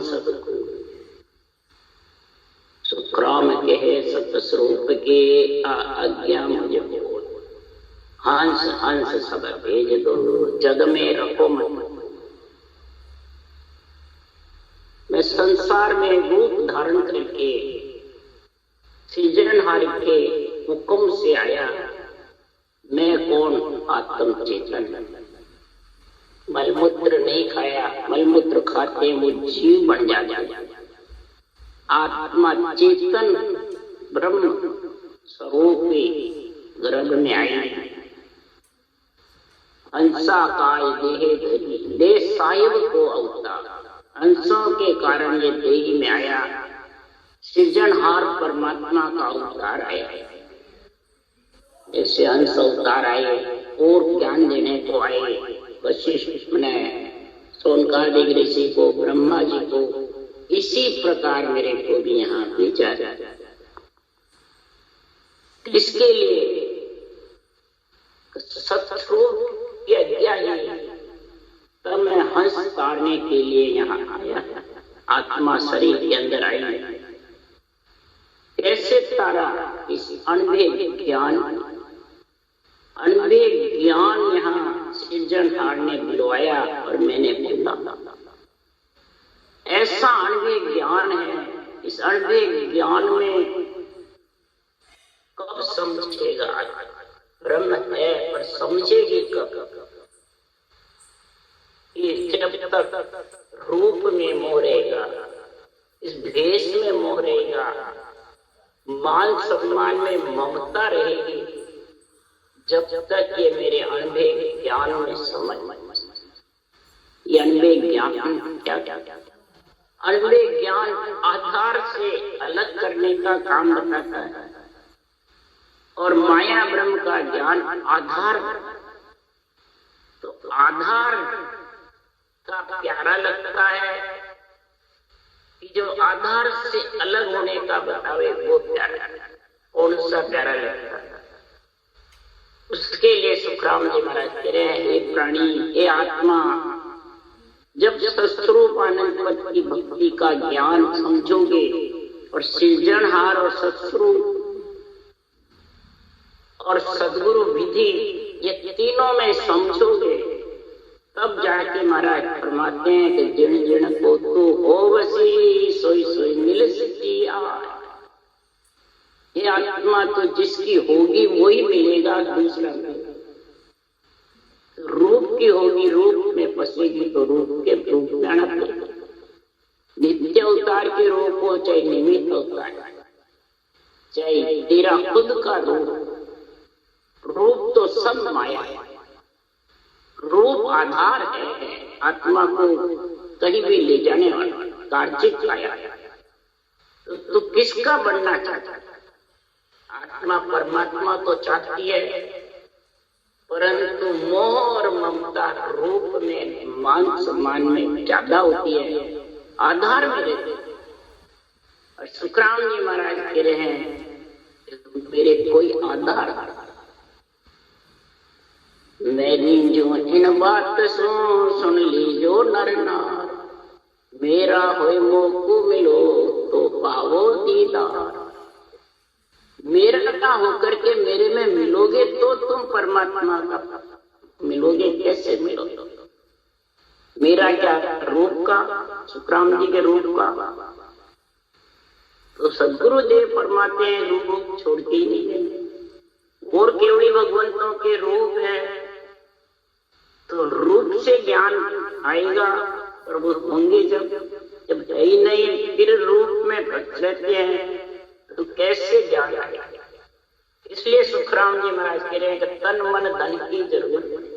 सतगुरु। सुखराम कहे सतस्वरूप के आज्ञा मुझे बोल, हंस हंस सब भेज दो, जग में रखो मत। मैं संसार में रूप धारण करके सृजनहार के हुक्म से आया। मैं कौन? आत्म चेतन। मलमूत्र नहीं खाया, मलमूत्र खाते वो जीव बन जाता। आत्मा चेतन ब्रह्म स्वरूप गर्भ में आया। हंसा काय देह धरी, देह साहिब को अवतार। हंसों के कारण ये देही में आया। सृजनहार परमात्मा का अवतार आया। ऐसे हंस अवतार आए और ज्ञान देने को आए। वशिष्ठ ने सोनकादिक ऋषि को, ब्रह्मा जी को, इसी प्रकार मेरे को भी यहाँ भेजा जाता। इसके लिए सतस्वरूप की आज्ञा है। तब मैं हंस तारने के लिए यहाँ आया। आत्मा शरीर के अंदर आई। कैसे तारा? इस अनभिज्ञ ज्ञान यहाँ सृजनहार ने बुलवाया और मैंने बोला। ऐसा अनभिज्ञ ज्ञान है। इस अनभिज्ञ ज्ञान में कब समझेगा? ब्रह्म है पर समझेगी कब? जब तक रूप में मोह रहेगा, इस भेष में मोह रहेगा, मान सम्मान में ममता रहेगी, जब तक ये मेरे अनभिज्ञ ज्ञान में समझ। ये अनभिज्ञ ज्ञान क्या? अनभिज्ञ ज्ञान आधार से अलग करने का काम बताता है और माया ब्रह्म का ज्ञान आधार। तो आधार का प्यारा लगता है कि जो आधार से अलग होने का बतावे वो प्यारा। कौन सा प्यारा लगता है? उसके लिए सुखराम जी महाराज कह रहे हैं, हे प्राणी, हे आत्मा, जब सतस्वरूप आनंद पद की भक्ति का ज्ञान समझोगे और सृजनहार और सतस्वरूप और सदगुरु विधि ये तीनों में समझोगे, तब जाके महाराज फरमाते हैं कि जिन जिन को तू होवसी सोई सोई मिल सकी आय। ये आत्मा तो जिसकी होगी वही मिलेगा, दूसरा रूप की होगी, रूप में फंसेगी तो रूप के रूप में आना पड़ेगा। नित्य अवतार के रूप हो चाहे निमित्त अवतार, चाहे तेरा खुद का रूप तो सब माया है। रूप आधार है, आत्मा को कहीं भी ले जाने वाला कार्य काया। तो तू किसका बनना चाहता है? आत्मा परमात्मा तो चाहती है, परंतु मोह और ममता रूप में, मान सम्मान में ज्यादा होती है, आधार में रहते। और सुखराम जी महाराज कह रहे हैं, मेरे कोई आधार मेरी जो इन बात सुन लीजो नर नार, मेरा होए मोकू मिलो तो पावो दीदार। मेरा का होकर के मेरे में मिलोगे तो तुम परमात्मा का मिलोगे। कैसे मिलोगे? मेरा क्या रूप का, सुखराम जी के रूप का। तो सदगुरु देव फरमाते हैं रूप छोड़ते ही नहीं है। और केवड़ी भगवंतों के रूप है, तो रूप से ज्ञान आएगा। और वो होंगे जब है ही नहीं, फिर रूप में रहते हैं तो कैसे ज्ञान आएगा? इसलिए सुखराम जी महाराज कह रहे हैं कि तन मन धन की जरूरत नहीं,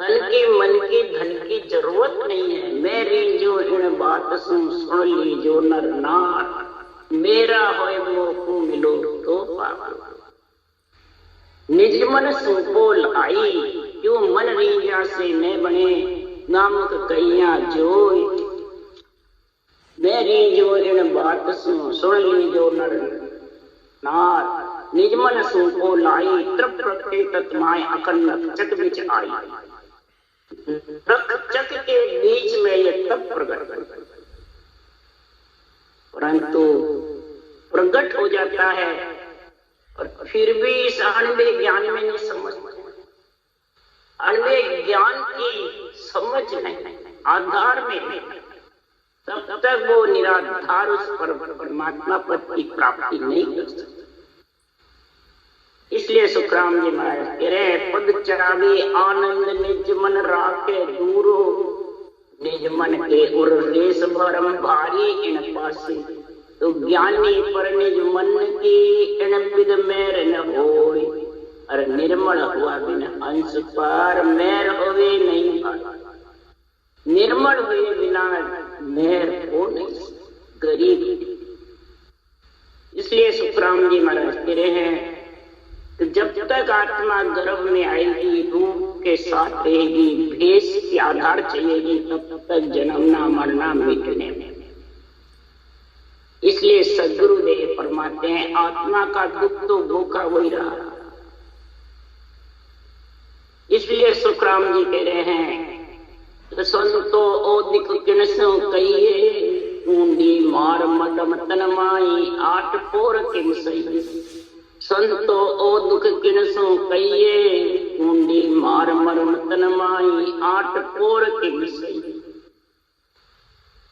तन की मन की धन की जरूरत नहीं है। मेरी जो इन बात सुन लीजो नर नार, मेरा होए मोको मिलो तो पावो। निज मन सुपो लाई, क्यों मन रीजा से न बने, नामक कैया जोई। मेरी जो इन बात सुन लीजो नर नार, निज मन सुपो लाई, तृप प्रत्ये तत्माय अखंड चक बिच आई। चक के बीच में ये तप प्रकट। परंतु प्रकट हो जाता है और फिर भी इस अणवे ज्ञान में नहीं समझते। अणवे ज्ञान की समझ नहीं, आधार में नहीं, तब तक वो निराधार उस परमात्मा पद की प्राप्ति नहीं कर सकते। इसलिए सुखराम जी महाराज कह रहे हैं, पद चरावे आनंद निज मन राखे दूरो, निज मन के उर रेस भरम भारी इन पासे। तो ज्ञानी पर निज मन की इन विद मेर न होय, और निर्मल हुआ बिन अंश पार मेर होवे नहीं पार। निर्मल हुए बिना मेर हो नहीं गरीब। इसलिए सुखराम जी महाराज कह रहे हैं, तो जब तक आत्मा गर्भ में आएगी, रूप के साथ रहेगी, भेष के आधार चलेगी, तब तक जन्मना मरना मिटने में। इसलिए सद्गुरुदेव फरमाते हैं, आत्मा का दुख तो भूखा वही रहा। इसलिए सुखराम जी कह रहे हैं, तो संतो ओदिक किनसो कहिए, ऊंडी मार मदम तन माई आठ पोर किन सही। संतो ओ दुख किनसो कहिए, ऊंडी मार मरम तन माई आठ पोर किन सही।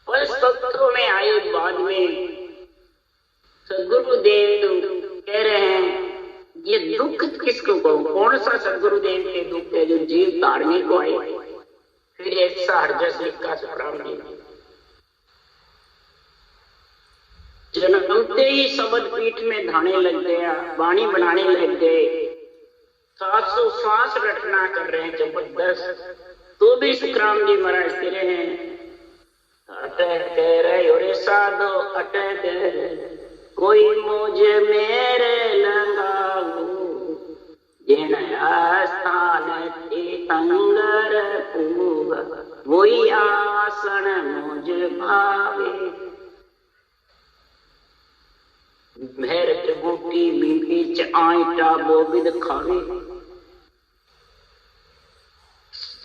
पर सत्रों में आए बाद में सदगुरुदेव कह रहे हैं, ये दुख किसको कहूं, कौन सा सदगुरुदेव के दुख है जो जीव तारने को आए। फिर ऐसा हरजस लिखा सुखराम जी ने, जन्मते ही शब्द पीठ में धाने लग गया, वाणी बनाने लग गए, 700 श्वास रटना कर रहे हैं जबरदस्त। तो भी सुखराम जी महाराज कह रहे हैं, अटह कह रहे हो रे साधो अटह कह, कोई मुझे मेरे लगाओ, जिन आस्थान तीर्थंकर पूग, वही आसन मुझ भावे। मेहर बूटी बीच आईटा बोबिद खावे,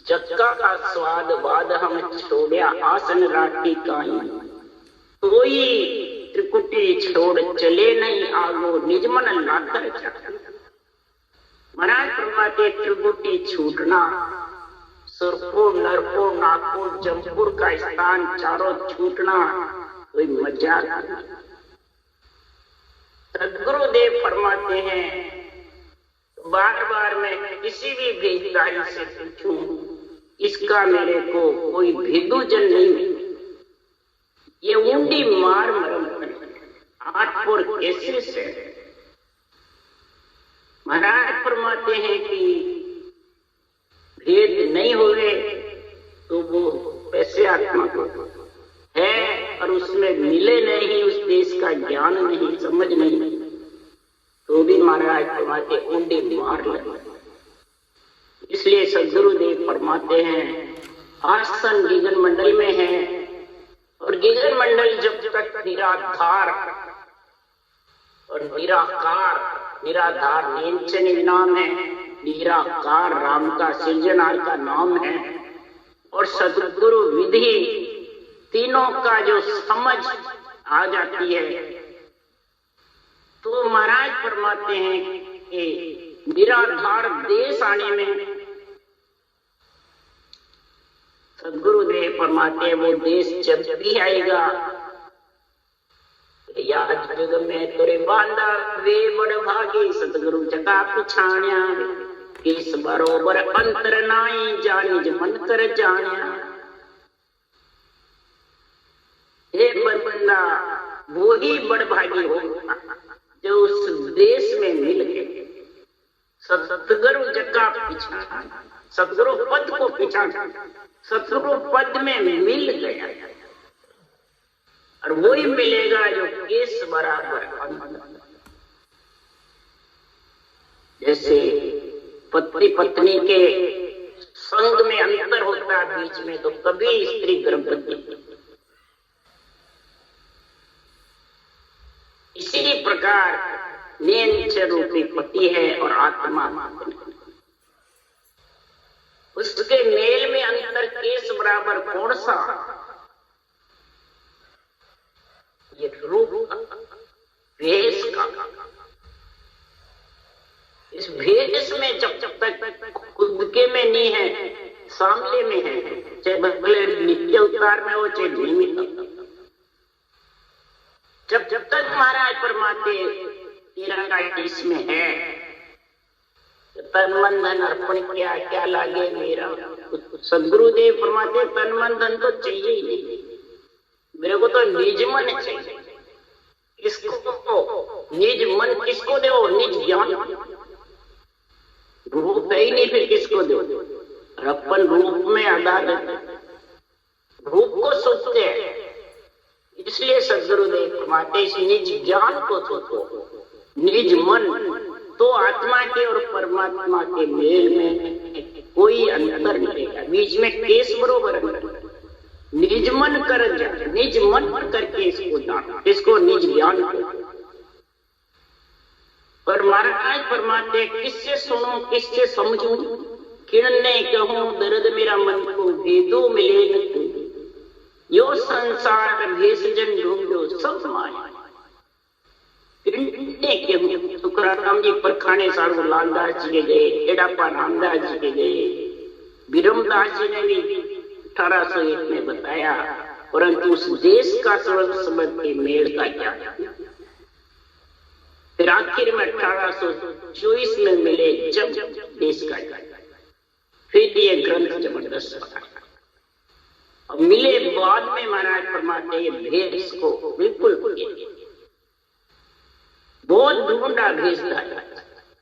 चक्का का स्वाद बाद हम छोड़िया आसन राठी काई। कोई त्रिकुटी छोड़ चले नहीं आगो, निज मन लाकर चढ़। महाराज फरमाते त्रिकुटी छूटना, सुरपुर नरपुर नागपुर जमपुर का स्थान चारों छूटना कोई मजाक नहीं। सदगुरुदेव फरमाते हैं, बार बार मैं किसी भी भेदधारी से पूछूं, इसका मेरे को कोई भेदूजन नहीं। ये ऊंडी मार मरम आठपुर कैसे से। महाराज फरमाते हैं कि भेद नहीं हुए तो वो पैसे आत्मा को है, और उसमें मिले नहीं, उस देश का ज्ञान नहीं, समझ नहीं, तो भी महाराज फरमाते ऊंडी मार लगे। इसलिए सदगुरुदेव फरमाते हैं, आसन गगन मंडल में है, और गगन मंडल जब तक निराधार और निराकार, निराधार नीलचनी नाम है, निराकार राम का सृजनहार का नाम है, और सदगुरु विधि तीनों का जो समझ आ जाती है, तो महाराज फरमाते हैं कि निराधार देश आने में सदगुरुदेव फरमाते हैं, वो देश जब भी आएगा, याद जग में तुरे बांधा वे बड़ भागी, सतगुरु जगा पिछाण्या, किस बरोबर अंतर नाई जानी ज मन कर जाण्या। हे बंदा, वो ही बड़ भागी होगा जो उस देश में मिल गए, सतगुरु जगा पिछाण्या, सतगुरु पद को पिछाण्या, सतगुरु पद में मिल गया, और वही मिलेगा जो केस बराबर अंतर। जैसे पति पत्नी के संग में अंतर होता है बीच में, तो कभी स्त्री गर्भवती। इसी प्रकार नेंच रूपी पति है और आत्मा, उसके मेल में अंतर केस बराबर कौन सा, ये रूप सामने में है, चाहे भले नित्य अवतार में हो चाहे नियमित अवतार। जब तक महाराज परमात्मा 13 में है, तन मन धन अर्पण किया, क्या लागे मेरा। सदगुरुदेव परमात्मा तन मन धन तो चाहिए ही नहीं, मेरे को तो निज मन चाहिए। किसको निज मन किसको दो? निज ज्ञान। रूप है ही नहीं, फिर किसको दो? अपन रूप में आधार रूप को सोचते हैं, इसलिए सदगुरुदेव परमात्मा इस निज ज्ञान को सोचो, निज मन। तो आत्मा के और परमात्मा के मेल में कोई अंतर नहीं रहेगा, बीच में केस बरोबर अंतर। निज मन कर जा, निज मन करके इसको जानो, इसको निज ज्ञान करो। पर महाराज परमात्मा किससे सुनो, किससे समझूं? किरण ने कहूं दर्द मेरा मन को भेदो मिले न तू, यो संसार भेषजन ढूंढो सब माया। तुकाराम जी परखाने साधु लालदास जी के गए, एडापा रामदास जी के गए, विरमदास जी ने भी 1801 में बताया, परंतु उस देश का सर्वसम्मत के मेल का क्या। फिर आखिर में 1824 में मिले जब देश का, फिर ये ग्रंथ जबरदस्त बना। अब मिले बाद में महाराज परमात्मा ये भेद इसको बिल्कुल बहुत ढूंढा भेजता,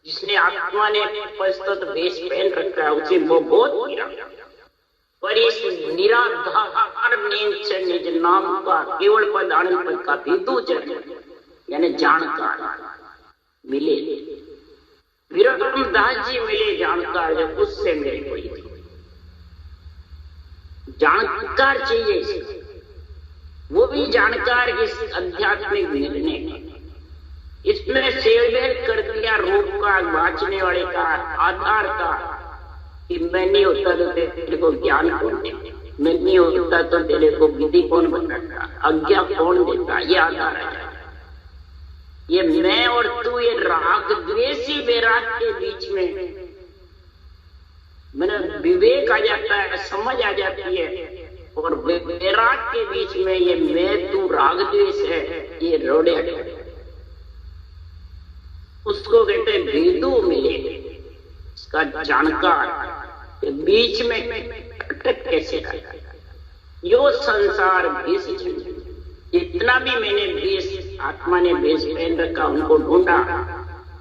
जिसने आत्मा ने परिस्तुत भेष पहन रखा है उसे वो बहुत गिरा। पर इस निराधार निज नाम का केवल पद आनंद पद का विदु जन यानी जानकार मिले। विरमदास जी मिले जानकार, जब उससे मेरी कोई जानकार चाहिए, वो भी जानकार इस आध्यात्मिक निर्णय का। इसमें सेवभेद कर दिया रूप का, वाचने वाले का, आधार का, कि मैं नहीं होता तो तेरे को ज्ञान कौन देता, मैं नहीं होता तो तेरे को विधि कौन बताता, आज्ञा कौन देता, ये आधार है। ये मैं और तू, ये राग द्वेषी वैराग के बीच में मैंने विवेक आ जाता है, समझ आ जाती है, और वैराग के बीच में ये मैं तू राग द्वेष है, ये रोड़े हटे। उसको कहते हैं भेदू मिले, इसका जानकार के बीच में अटक कैसे रहा। यो संसार भेष, जितना भी मैंने भेष आत्मा ने भेष पहन रखा उनको ढूंढा,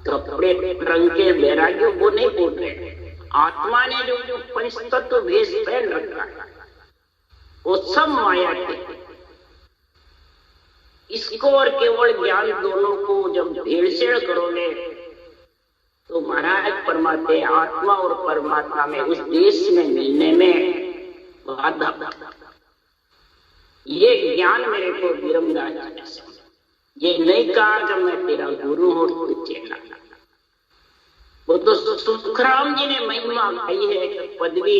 कपड़े रंग के वैराग्यों वो नहीं बोल रहे, आत्मा ने जो पंचतत्व भेष पहन रखा वो सब माया के। इसको और केवल ज्ञान दोनों को जब भेड़सेड़ करोगे तो महाराज परमात्मा आत्मा और परमात्मा में उस देश में मिलने में बाधा। ये ज्ञान मेरे को विरमदास जी ने समझा। ये नहीं कहा कि मैं तेरा गुरु हूं तू चेला। वो तो सुखराम जी ने महिमा गाई है कि पदवी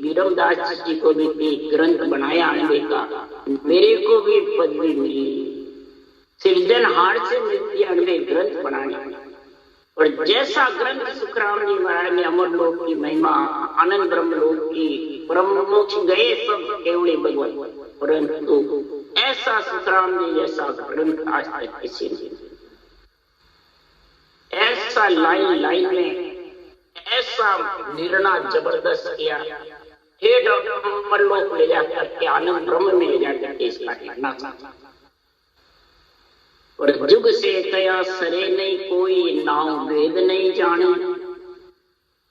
विरमदास जी को भी ग्रंथ बनाया आने का, मेरे को भी पदवी मिली, सृजनहार से मिलती है ग्रंथ बनाने। और जैसा ग्रंथ सुखराम जी महाराज ने अमर लोक की महिमा, आनंद ब्रह्म लोक की, परम मोक्ष गए सब केवल भगवान, परंतु ऐसा सुखराम जी जैसा ग्रंथ आज तक किसी ने, ऐसा लाइन लाइन में ऐसा निर्णय जबरदस्त किया। हे डॉक्टर अमर लोक ले जाकर के आनंद ब्रह्म में ले जाकर के इसका निर्णय। और जुग से कया सरे नहीं कोई, नाम वेद नहीं जाने,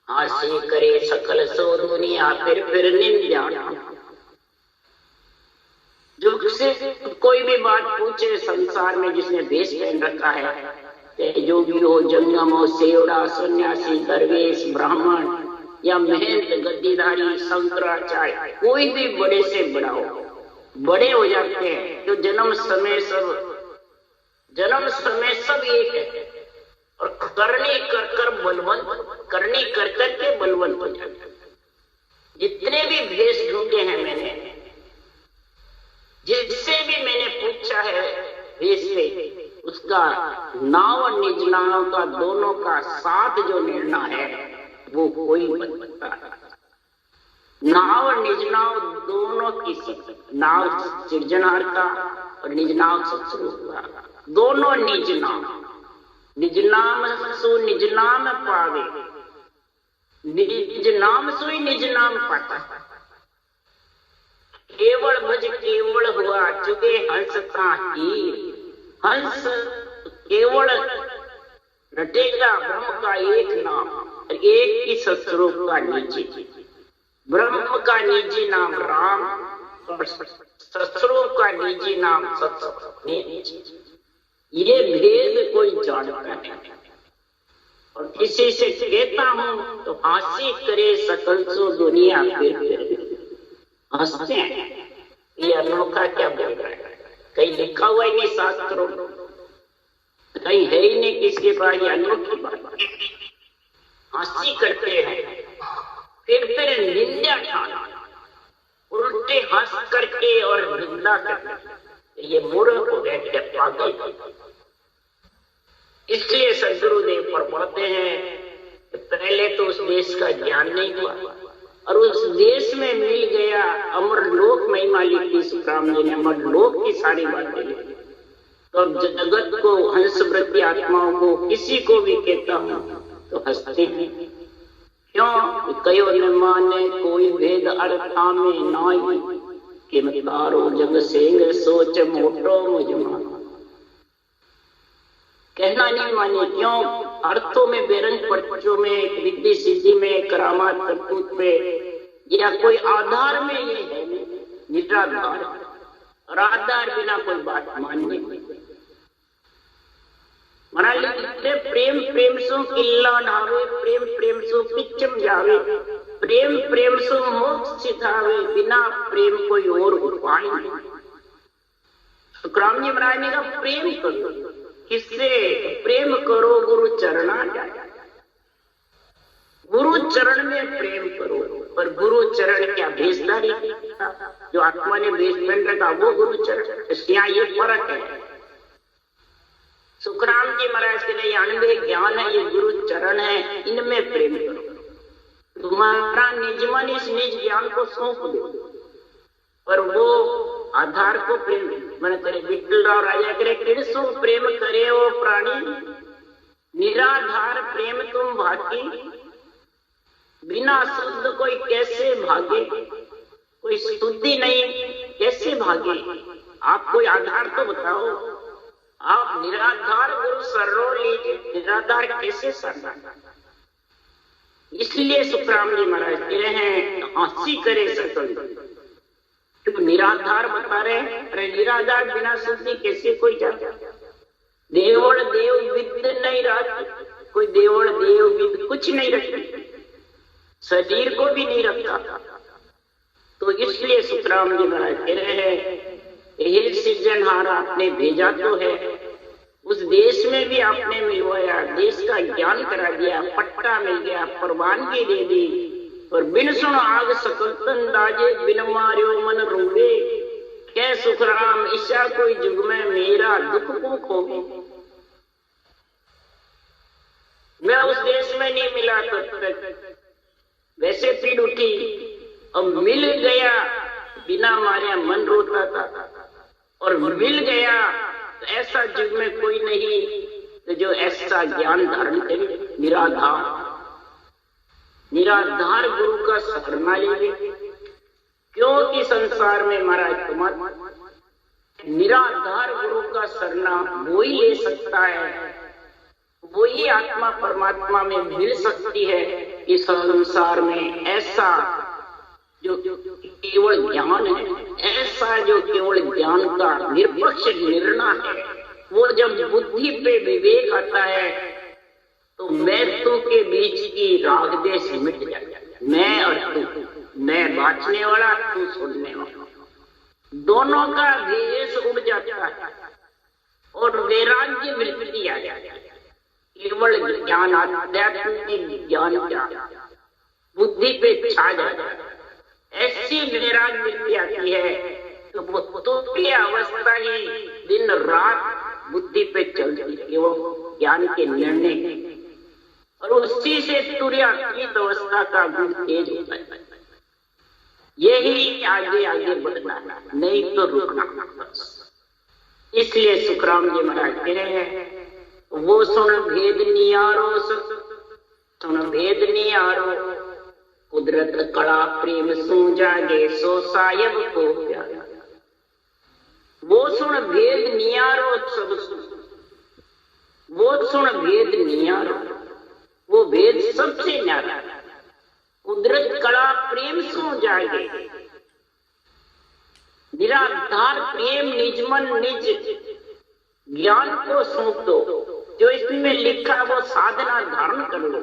हास्य करे सकल सो दुनिया फिर निंदा। जुग से कोई भी बात पूछे संसार में जिसने भेष पहन रखा है, योगी हो, जंगम हो, सेवड़ा, सन्यासी, दरवेश, ब्राह्मण या महंत, गद्दीधारी, शंकराचार्य, कोई भी बड़े से बड़ा हो, बड़े हो जाते हैं जो जन्म समय सब एक है। और करने कर बलवंत, करने कर के बलवंत हो जाते हैं। जितने भी भेष ढूंढे हैं मैंने, जिससे भी मैंने पूछा है भेष से, उसका नाव और निज नाव का दोनों का साथ जो निर्णय है वो कोई नहीं बताता। नाव और निज नाव दोनों की नाव सृजनहार का और निज नाव सत्स्वरूप का, दोनों निज नाम। निज नाम सो निज नाम पावे, निज नाम सोई निज नाम पाता। केवल भज केवल हुआ चुके हंस का हीर। हंस केवल रटेगा ब्रह्म का एक नाम, एक ही सत्स्वरूप का निजी। ब्रह्म का निजी नाम राम और सत्स्वरूप का निजी नाम सत्य। ये भेद कोई जानता नहीं, और किसी से कहता हूं तो हंसी करे सकल सो दुनिया फिर हंसते हैं। ये अनोखा क्या बोल रहा है? कहीं लिखा हुआ ही नहीं शास्त्रों, कहीं है ही नहीं किसके पास ये अनोखी बात। हंसी करते हैं, फिर निंदा ठाना, उल्टे हंस करके और निंदा करके। ये मूर्ख हो गए, क्या पागल। इसलिए सदगुरुदेव फरमाते हैं पहले तो उस देश का ज्ञान नहीं हुआ और उस देश में मिल गया अमरलोक महिमा लिखी सुखराम जी ने, अमरलोक की सारी बातें लिखी। तो जगत को हंस वृत्ति आत्माओं को किसी को भी कहता हूं तो हंसते हैं। क्यों? कयो न माने कोई भेद अर्था में नाई, कि तारो जग सेंग सोच मोटो मुझमा। कहना नहीं माने, क्यों? अर्थों में बेरंग पर्चों में, रिद्धि सिद्धि में, करामात करतूत में, या कोई आधार में ये है निराधार, और आधार बिना कोई बात मानने नहीं। मना लिखते प्रेम प्रेम सु किल्ला ढावे, प्रेम प्रेम सु पिच्चम जावे, प्रेम प्रेम सु मोक्ष सिधावे, बिना प्रेम कोई और उपाय नहीं। सुखराम जी महाराज ने कहा प्रेम करो। किससे प्रेम करो? गुरु चरणा जाए, गुरु चरण में प्रेम करो। पर गुरु चरण क्या भेषधारी? जो आत्मा ने भेष पहन रखा वो गुरु चरण। यहाँ ये फर्क है। सुखराम जी महाराज के लिए अनुभव ज्ञान है, ये गुरु चरण है, इनमें प्रेम करो। तुम्हारा निज मन इस निज ज्ञान को सौंप दो, पर वो आधार को प्रेम मन करे। विठल राव राजा करे किरसु प्रेम करे वो प्राणी, निराधार प्रेम तुम भागी, बिना शुद्ध कोई कैसे भागे। कोई शुद्धि नहीं कैसे भागे? आप कोई आधार तो बताओ। आप निराधार गुरु शरणों लीजिए, निराधार कैसे शरण? इसलिए सुखराम जी महाराज कह रहे हैं हंसी करे सकल, क्यों निराधार बता रहे हैं। अरे निराधार बिना शुद्धि कैसे कोई जाता? देवल देव विद नहीं रखती, कोई देवल देव विद कुछ नहीं रखती, शरीर को भी नहीं रखता। तो इसलिए सुखराम जी महाराज कह रहे हैं हे सृजनहार, आपने भेजा तो है, उस देश में भी आपने मिलवाया, देश का ज्ञान करा दिया, पट्टा मिल गया, परवानगी दे दी। और बिन सुन आग सकल तन दाजे, बिन मार्यो मन रोवे। क्या सुखराम ईशा कोई जुग में मेरा दुख को खोगे। मैं उस देश में नहीं मिला तक वैसे पीड़ उठी, और मिल गया बिना मारे मन रोता था, और मिल गया तो ऐसा जुग में कोई नहीं तो जो ऐसा ज्ञान धारण करे। निराधार निराधार गुरु का शरणा लेंगे, क्योंकि संसार में महाराज तुम्हारा निराधार गुरु का शरणा वो ही ले सकता है, वो ही आत्मा परमात्मा में मिल सकती है। इस संसार में ऐसा जो केवल ज्ञान है, ऐसा जो केवल ज्ञान का निरपेक्ष निर्णय है, वो जब बुद्धि पे विवेक आता है तो मैं तू के बीच की राग देश मिट जाता। मैं और तू, मैं बांटने वाला, तू सुनने वाला, दोनों का भेष उड़ जाता है और वैराग्य वृत्ति आ जाती है। केवल ज्ञान, आध्यात्मिक ज्ञान क्या बुद्धि पे छा जाता है, ऐसी वैराग्य वृत्ति आती है तो वो तुल्य अवस्था ही दिन रात बुद्धि पे चलती है, केवल ज्ञान के निर्णय, और उसी से तुर्यातीत अवस्था का गुण तेज होता है। यही आगे आगे बढ़ना, नहीं तो रुकना बस। इसलिए सुखराम जी महाराज कह रहे हैं, वो सुन भेद नियारो, सुन भेद नियारो, कुदरत कड़ा प्रेम सू जागे, सो सायब को प्यारा। वो सुन भेद नियारो, सब सुन, वो सुन भेद नियारो, वो भेद सबसे न्यारा। कुदरत कड़ा प्रेम सू जागे, निराधार प्रेम निज मन निज ज्ञान को सौंप दो। जो इसमें लिखा वो साधना धारण कर लो,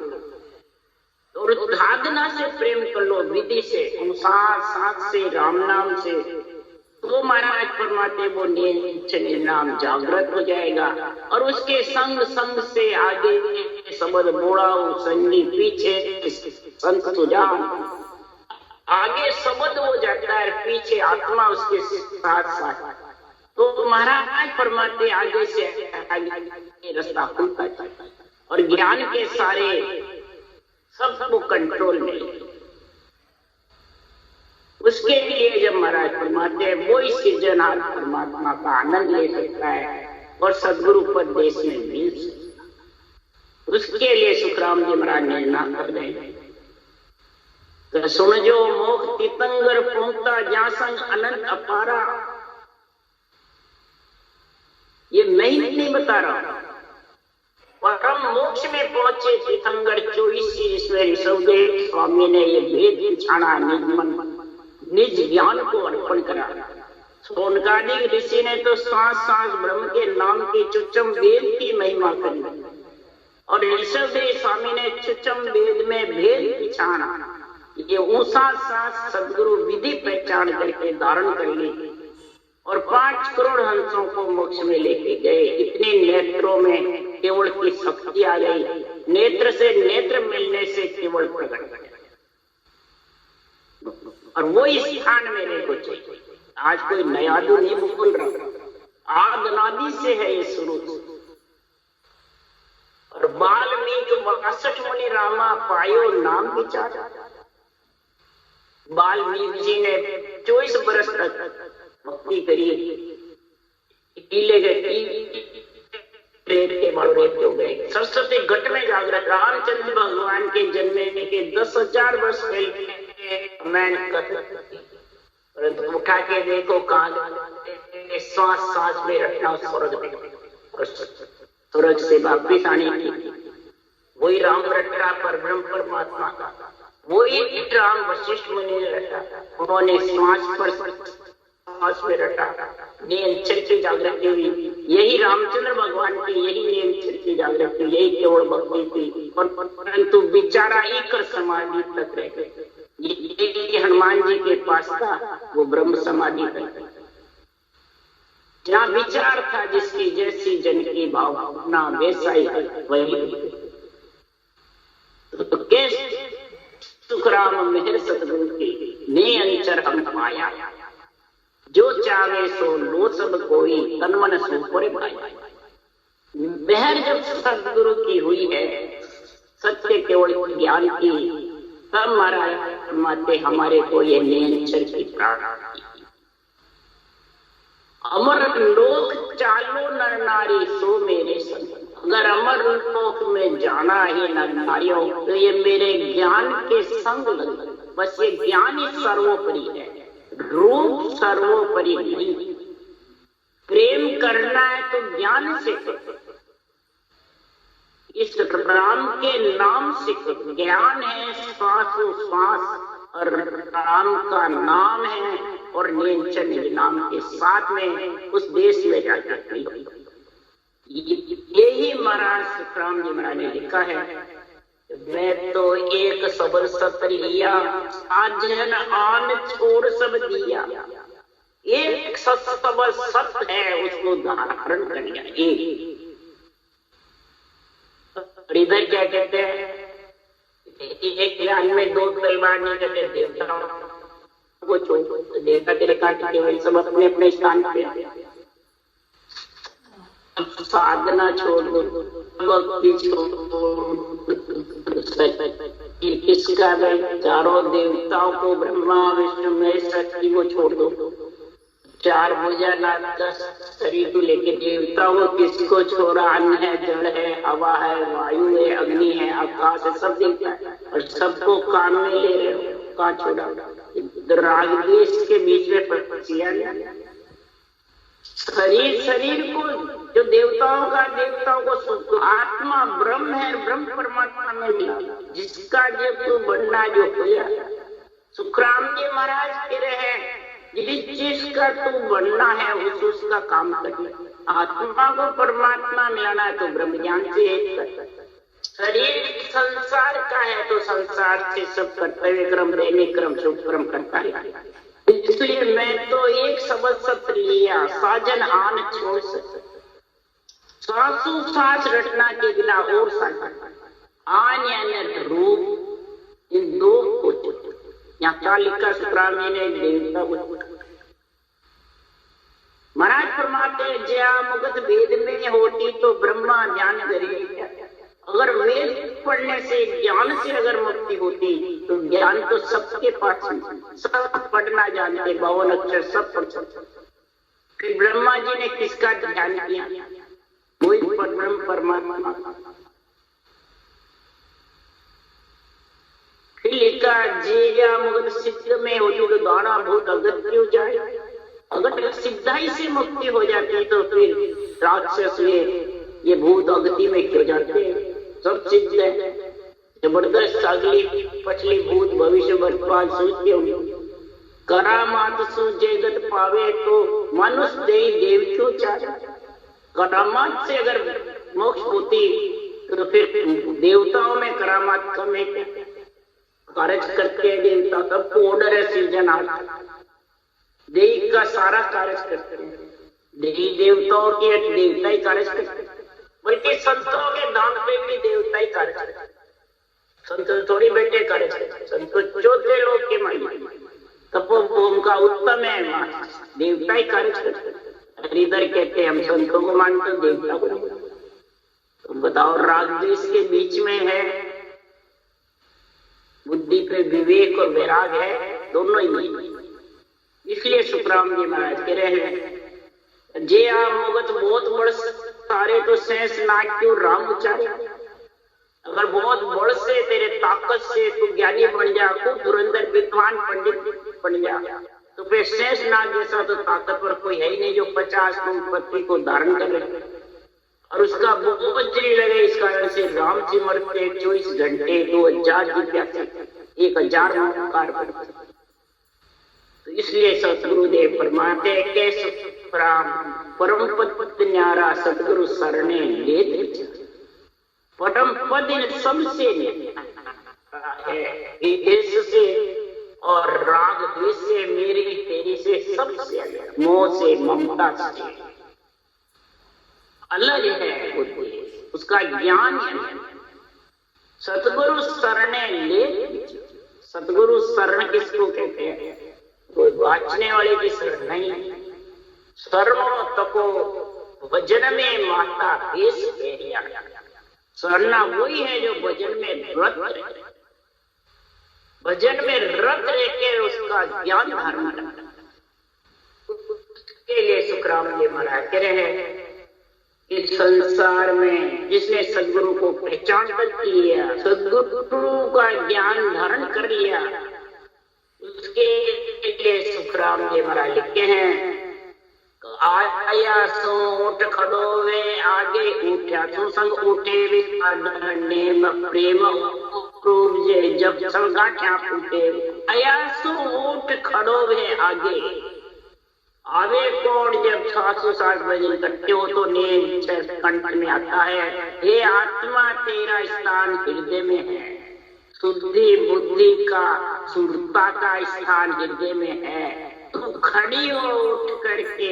और साधना से प्रेम कर लो, विधि से, साथ से, राम नाम से, तो महाराज फरमाते वो नाम जागृत हो जाएगा। और उसके संग संग से आगे सबद बोड़ाओ संगी, पीछे संत सुजान। आगे शब्द हो जाता है, पीछे आत्मा उसके साथ साथ। तो महाराज फरमाते आगे से आगे रास्ता खुलता है, और ज्ञान के सारे सबको कंट्रोल में। उसके लिए जब महाराज फरमाते हैं वो इस सृजनहार परमात्मा का आनंद ले सकता है और सदगुरु पद देश में मिल सकता है। उसके लिए सुखराम जी महाराज निर्णय कर रहे हैं, तो सुन जो मोख तीतंगर पहुंचता जासंग अनंत अपारा। ये मैं ही नहीं बता रहा, परम मोक्ष में पहुंचे तीर्थंकर 24 ईश्वर ऋषभदेव स्वामी ने ये भेद छाना, निज ज्ञान को अर्पण करा। सोनकादिक ऋषि ने तो सांस सांस ब्रह्म के नाम की चुच्चम वेद की महिमा करी, और ऋषभदेव स्वामी ने चुच्चम वेद में भेद छाना। ये ऊंचा सांस सदगुरु विधि पहचान करके धारण कर ली, और 5 करोड़ हंसों को मोक्ष में लेके गए। इतने नेत्रों में केवल की शक्ति आ गई, नेत्र से नेत्र मिलने से केवल प्रकट हो गया। और वो स्थान मेरे को चाहिए। आज कोई नया तो नहीं बोल रहा, आद अनादि से है ये शुरू। और वाल्मीकि 62 मुनि रामा पायो नाम विचार। वाल्मीकि जी ने 24 बरस तक भक्ति करी, टीले गए, प्रेत के बड़े हो गए। सरस्वती घट में जागृत रामचंद्र भगवान के जन्मने के 10,000 वर्ष पहले मैंने परंतु उठा के देखो कहाँ, श्वास सांस में रखना स्वर्ग में, स्वर्ग से वापिस आने की वही राम रटा पर ब्रह्म परमात्मा का, वही राम वशिष्ठ मुनि ने रटा। उन्होंने श्वास पर श्वास में रटा, नियंत्रण की जागृति हुई। यही रामचंद्र भगवान की यही नियंत्रण की जागृति, यही केवल भक्ति थी। परंतु विचारा एक समाधि तक रह गए। ये हनुमान जी के पास था, वो ब्रह्म समाधि तक। जहाँ विचार था, जिसकी जैसी जन की भावना वैसा ही वही। तो कैसे सुखराम मेहर सतगुरु की नियंचर हम पाया, जो चाहे सो लो सब कोई तन मन सो पर पाया। मेहर जब सतगुरु की हुई है, सत्य केवल ज्ञान की, तब महाराज माते हमारे को ये नियंचर की प्राप्ति। अमर लोक चालो नर नारी सो मेरे संग। अगर अमर लोक में जाना है नर नारियों, तो ये मेरे ज्ञान के संग लग। बस ये ज्ञान ही सर्वोपरि है, रूप सर्वोपरि नहीं। प्रेम करना है तो ज्ञान से करो, इस राम के नाम से करो। ज्ञान है श्वासो श्वास, और राम का नाम है, और नियंचन नाम के साथ में उस देश में जाकर यही महाराज सुखराम जी महाराज ने लिखा है। मैं तो एक सबल सत्र लिया, साजन आन छोड़ सब दिया। एक सबल सत्य है, उसको धारण कर लिया। और इधर क्या कहते हैं, एक ज्ञान में 2 तलवार नहीं कहते, देवताओं को छोड़, देवता तेरे काट के वही सब अपने अपने स्थान पे। साधना छोड़ दो, भक्ति छोड़, फिर किसका भाई? चारों देवताओं को, ब्रह्मा विष्णु महेश शक्ति को छोड़ दो, चार भुजानाथ का शरीर को लेके देवताओं को किसको छोड़ा? अन्न है, जल है, हवा है, वायु है, अग्नि है, आकाश है, सब देवता है और सबको काम में ले रहे हो। कहाँ छोड़ा? राग द्वेष के बीच में फंसिया नहीं। शरीर को जो देवताओं को आत्मा ब्रह्म है, ब्रह्म परमात्मा में मिला, जिसका जब तू बनना जो होया। सुखराम जी महाराज कह रहे हैं जिस चीज का तू बनना है उसका काम करना। आत्मा को परमात्मा मिलाना है तो ब्रह्म ज्ञान से एक कर। शरीर संसार का है तो संसार से सब कर्तव्य क्रम, दैनिक क्रम, शुभ क्रम करता है। इसलिए मैं तो एक शब्द सत्र लिया, साजन आन छोड़ सकते, सासु सास रटना के बिना और साजन आन यानी रूप, इन दो को यहाँ क्या लिखा? सुखरामी ने देवता को महाराज फरमाते हैं जया मुगत वेद में होती तो ब्रह्मा ज्ञान करेगी। अगर वेद पढ़ने से, ज्ञान से अगर मुक्ति होती तो ज्ञान तो सबके पास, सब पढ़ना जानते, 52 अक्षर सब पढ़ सकते। फिर ब्रह्मा जी ने किसका ध्यान किया? वही ब्रह्म परमात्मा। फिर लिखा जया मुगत सिद्ध में होती तो दाना बहुत अगत्य क्यों जाए। अगर सिद्धाई से मुक्ति हो जाती तो फिर राक्षस ये भूत अगति में क्यों जाते? सब सिद्ध है, जबरदस्त अगली पछली भूत भविष्य वर्तमान सोचते होंगे। करामात सु जगत पावे तो मनुष्य देव क्यों चाहे। करामात से अगर मोक्ष होती तो फिर देवताओं में करामात कम है। कार्य करते हैं देवता, सबको ऑर्डर है, सृजन आता देव का सारा कार्य करते हैं। देवी देवताओं के देवता ही कार्य करते हैं, बल्कि संतों के दांत पे भी देवता ही कार्य करते हैं। संत थोड़ी बैठे कार्य करते हैं, संत चौथे लोग के मालिक, तब उनका उत्तम है, देवता ही कार्य करते हैं। इधर कहते हैं हम संतों को मानते, देवता को नहीं। तो बताओ, राग द्वेष के बीच में है, बुद्धि पे विवेक और वैराग है, दोनों ही नहीं। इसलिए सुखराम जी महाराज कह रहे हैं जे आ मुगत बहुत बड़ सारे तो शेष नाग क्यों राम उचारे। अगर बहुत बड़ से तेरे ताकत से तू ज्ञानी बन जा, खूब धुरंधर विद्वान पंडित बन जा, तो फिर शेष नाग जैसा तो ताकतवर कोई है ही नहीं जो 50 संपत्ति को धारण कर ले और उसका बहुत चली लगे। इस कारण से राम जी मरते 24 घंटे 2000 जिज्ञासा 1000 नमस्कार करते। तो इसलिए सतगुरुदेव फरमाते के परम पद न्यारा सतगुरु सरने ले। परम पद सबसे है से और राग द्वेष से, मेरी तेरी से, सबसे मोह से, ममता से अलग है। उसका ज्ञान है। सतगुरु शरणे ले। सतगुरु शरण किसको कहते हैं? कोई वाचने वाले की शरण नहीं। शरणो तको भजन में माता देश फेरिया। शरणा वही है जो भजन में रत रहे, भजन में रत रह के उसका ज्ञान धारण करना। उसके लिए सुखराम जी महाराज कह रहे हैं इस संसार में जिसने सदगुरु को पहचान कर लिया, सदगुरु का ज्ञान धारण कर लिया, उसके लिए सुखराम जी महाराज लिखते हैं आया सो उठ खड़ोवे आगे उठा सो संग उठे वे प्रेम रूप जब संगाठा फूटे। आया सो उठ खड़ोवे आगे आवे कौन जब 760 बजे इकट्ठे हो तो नींद कंठ में आता है। हे आत्मा तेरा स्थान हृदय में है, शुद्धि बुद्धि का शुद्धता का स्थान हृदय में है। तू खड़ी हो उठ करके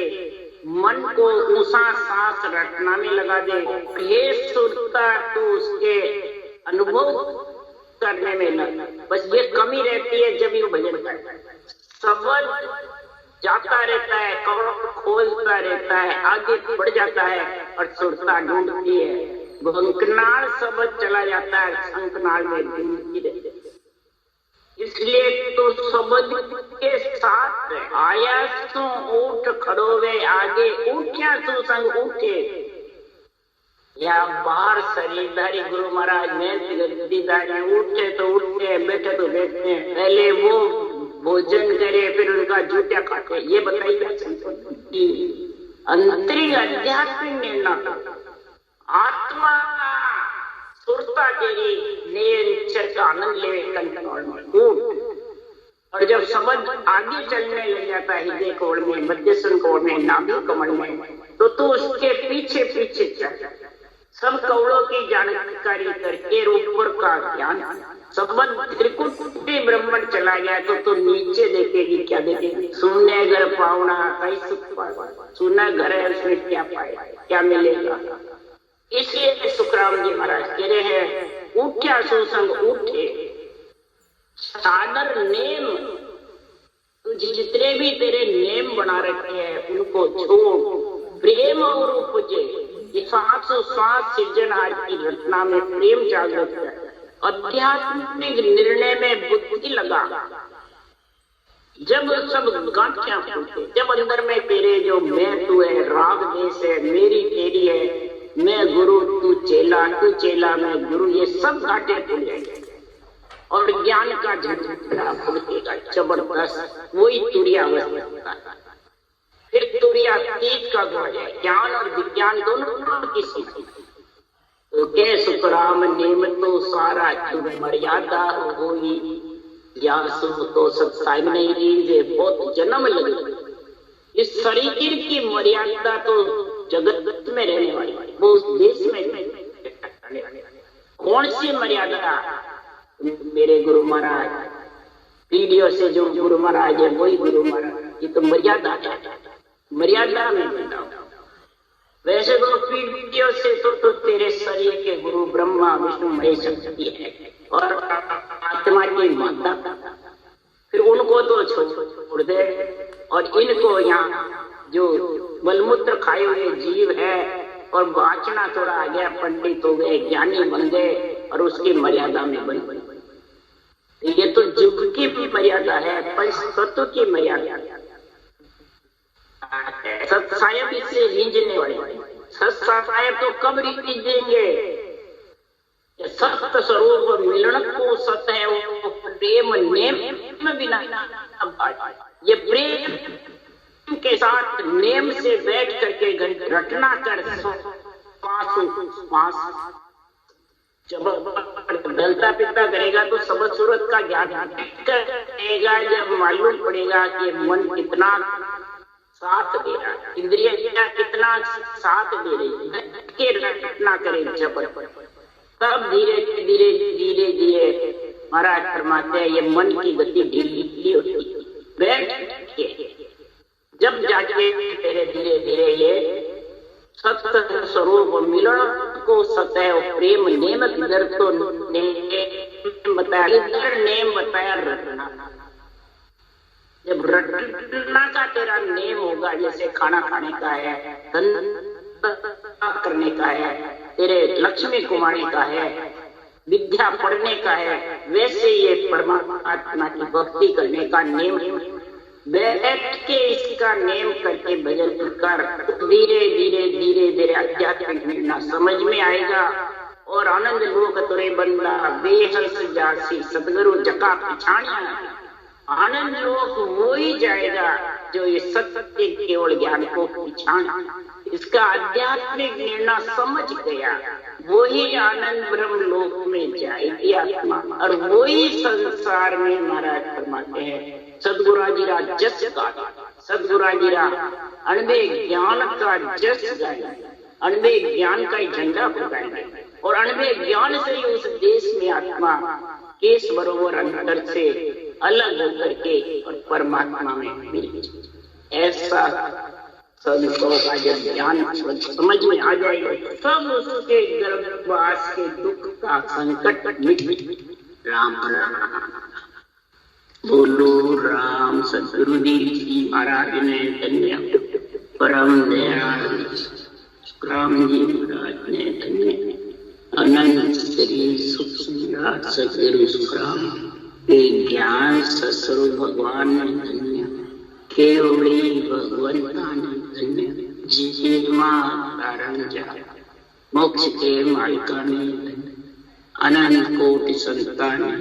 मन को ऊंचा सांस रटना में लगा दे। हे शुद्धता तू उसके अनुभव करने में लग। बस ये कमी रहती है जब ये भजन करता है, शब्द जाता रहता है, कवड़ खोलता रहता है, आगे बढ़ जाता है और सुरता ढूंढती है। भंकनाल शब्द चला जाता है, शंखनाल में ढूंढती रहती है। इसलिए तो शब्द के साथ आया सो उठ खड़ोवे आगे, उठ्या तो संग उठे। या बाहर शरीरधारी गुरु महाराज में गद्दीधारी उठे तो उठते, बैठे तो बैठते हैं। पहले वो भोजन करे फिर उनका जूठा खाते। ये बताइए अंतरिक आध्यात्मिक निर्णय आत्मा सुरता तेरी नेचर का आनंद ले कंट्रोल। और जब शब्द आगे चलने लग जाता है हृदय कोण में, मध्यस्थल कोण में, नाभि कमल में, तो उसके पीछे पीछे चल सब कौड़ों की जानकारी करके ऊपर का ज्ञान संबंध त्रिकुटी ब्रह्मण चला गया तो नीचे देखेगी। क्या देखेगी? शून्य घर पावना कई सुख, शून्य घर है उसमें क्या पाएगा, क्या मिलेगा। इसलिए सुखराम जी महाराज कह रहे हैं उठ्या सुसंग उठे सादर नेम, तुझे जितने भी तेरे नेम बना रखे हैं उनको छोड़, प्रेम और उपजे। श्वास श्वास सृजनहार की रचना में प्रेम जागृत है, आध्यात्मिक निर्णय में बुद्धि लगा। जब सब गांठियां फूटे, जब अंदर में तेरे जो मैं तू है, राग देश है, मेरी तेरी है, मैं गुरु तू चेला मैं गुरु, ये सब गांठे खुल जाएंगे और ज्ञान का झंडा फूटेगा जबरदस्त। वही तुरिया अवस्था, फिर तुरिया तीत का ध्वज है। ज्ञान और विज्ञान दोनों की सीख। तो के सुखराम नेम तो सारा चुन मर्यादा होगी, या सुख तो सत्साई नहीं दी बहुत जन्म लगे। इस शरीर की मर्यादा तो जगत में रहने वाली, वो उस देश में कौन सी मर्यादा? मेरे गुरु महाराज पीढ़ियों से जो गुरु महाराज है वही गुरु महाराज। ये तो मर्यादा है, मर्यादा में बताओ। वैसे तो पीढ़ियों से तो तेरे शरीर के गुरु ब्रह्मा विष्णु महेश शक्ति है और आत्मा की माता, फिर उनको तो छोड़ दे। और इनको यहाँ जो बलमूत्र खाए हुए जीव है और वाचना थोड़ा आ गया, पंडित हो गए, ज्ञानी बन गए और उसकी मर्यादा में बन गए। ये तो युग की भी मर्यादा है, पंच तत्व की मर्यादा। सत्सायब इससे रीझने वाले, सत्सायब तो कब रीझेंगे? सत्य स्वरूप मिलन को सत्य है वो प्रेम नेम बिना। ये प्रेम के साथ नेम से बैठ करके रटना कर जब डलता पिता करेगा तो सबद सूरत का ज्ञान करेगा। जब मालूम पड़ेगा कि मन कितना साथ दे रहा है, इंद्रिया कितना साथ दे रही है, के रटना करे जबर, तब धीरे धीरे धीरे धीरे महाराज फरमाते हैं ये मन की गति ढीली होती है। बैठ के जब जाके धीरे धीरे धीरे ये सत्य स्वरूप मिलन को सतह प्रेम नेम इधर तो नेम बताया, इधर नेम बताया रटना। जब रटना का तेरा नेम होगा, जैसे खाना खाने का है, करने का है, तेरे लक्ष्मी कुमारी का है, विद्या पढ़ने का है, वैसे ये परमात्मा की भक्ति करने का नेम। बैठ के इसका नेम करके भजन कर, धीरे धीरे धीरे धीरे आध्यात्मिक निर्णय समझ में आएगा। और आनंद लोक तुरे बंदा बेहस जासी सदगुरु जका पिछाणिया। आनंद लोक वो ही जाएगा जो ये सत्य केवल ज्ञान को पिछाण, इसका आध्यात्मिक निर्णय समझ गया, वही आनंद ब्रह्म लोक में जाएगी आत्मा। और वही संसार में महाराज फरमाते हैं सदगुराजीरा जस का, सदगुराजीरा अनबे ज्ञान का जस गाए, अनबे ज्ञान का झंडा फहराए। और अनबे ज्ञान से ही उस देश में आत्मा केस बरोबर अंतर से अलग होकर के और परमात्मा में मिल। ऐसा संतों का जब ज्ञान समझ में आ जाएगा, सब उसके गर्भवास के दुख का संकट मिट। राम बोलो राम सदगुरुदेव जी महाराज ने धन्य, परम दयाल राम जी महाराज ने धन्य, अनंत श्री सुख सदगुरु सुखराम એ જ્ઞાન સસરો ભગવાનને ધન્ય, કેવળી ભગવંતાને ધન્ય, જીવમાં તારણ જાય, મોક્ષ के मालिकाने अनंत कोटि संताने।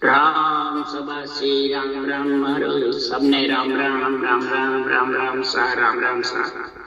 राम सभा से राम राम हर, सबने राम राम राम राम राम राम सा, राम राम सा।